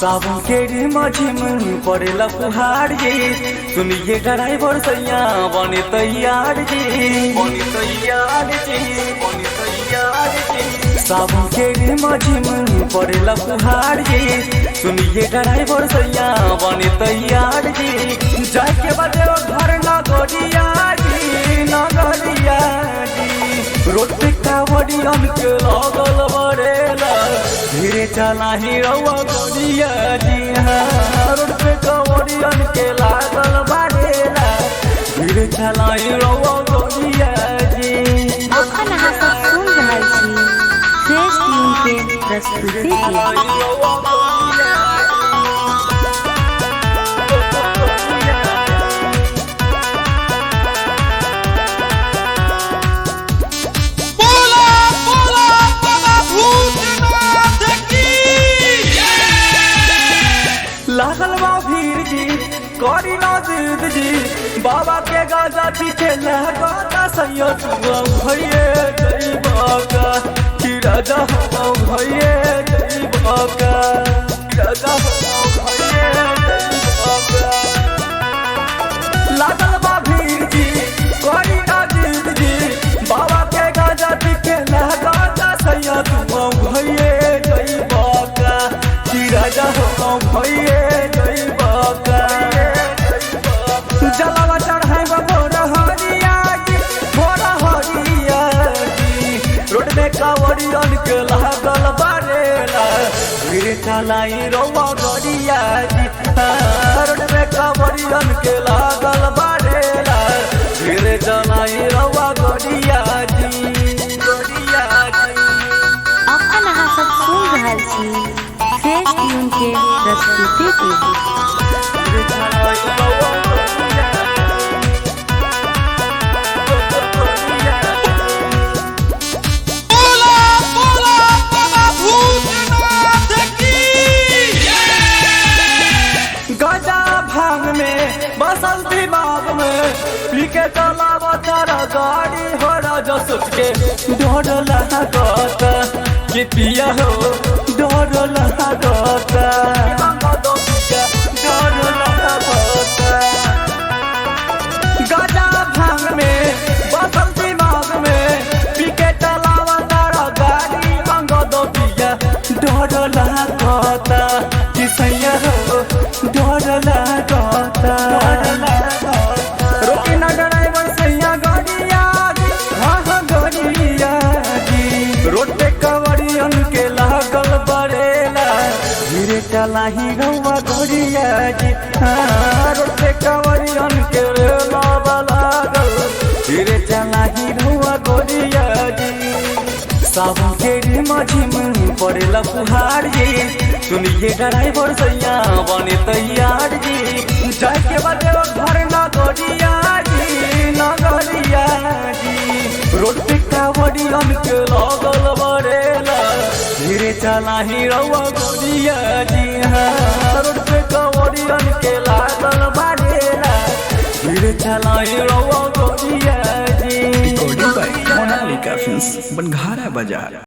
सावन के रे मझिम पड़ेला फुहार जी। सुनिए ड्राइवर सैया बने तैयार जी, बने तैयार जी, बने तैयार जी। सावन के रे मझिम पड़ेला फुहार जी। सुनिए ड्राइवर सैया बने तैयार जी। जाके बजे घर नगरिया जी, नगरिया जी। रोड पे कावड़ियन के लगल बरेला, धीरे चला ही रउआ गोरिया जी। हाँ, रोड पे कावड़ियन के लागल बरेला, धीरे चला ही रउआ गोरिया जी। अखन अहाँ सब सुन रहल छी फ्रेश ट्यून के प्रस्तुति के। लागल बा भीड़ जी, करी ना जिद जी। बाबा के गाजा पीछे लहका सैया तुआ भैये जई बाका कि राजा हो भैये जई बाका, राजा हो भैये जई बाका। लागल बा भीड़ जी, करी ना जिद जी। बाबा के गाजा पीछे लहका सैया तुआ भैये जई बाका कि राजा हो भैये जलावा चढ़ाई भोर हरिया जी, भोर हरिया जी। रोड में कावड़ियन के लागल बरेला, धीरे चलाई रउआ गोरिया जी। रोड में कावड़ियन के लागल बरेला, धीरे चलाई रउआ गोरिया जी, गोरिया जी। अखन अहाँ सब सुन रहल छी फ्रेश ट्यून के प्रस्तुति के। गजा भांग में बसल दिमाग में, पी के चलावा तारा गाड़ी हो राजा सोच के डर लागता कि पिया हो, डर लागता डर लागता। गजा भांग में बसल दिमाग में, पी के चलावा तारा गाड़ी अंग दो पिया, डर लागता कि सैया हो, डर लागता। रोकी ना ड्राइवर सैया गाड़िया जी, हाँ हाँ गाड़िया जी। रोड पे कावड़ियन के लागल बरेला, धीरे चला ही रउआ गोरिया जी। हाँ, रोड पे कावड़ियन के लागल, धीरे चला ही रउआ गोरिया जी। सावन के रे मझिम पड़ेला फुहार जी। सुनिए ड्राइवर सैया बने तैयार जी। जाके बजे घर नगरिया जी, नगरिया जी। रोड पे कावड़ियन के लागल बरेला, धीरे चला ही रउआ गोरिया जी। हाँ, रोड पे कावड़ियन के लागल बरेला, धीरे चला ही रउआ गोरिया जी। मोनालिका फिल्म्स बनघारा बाजार।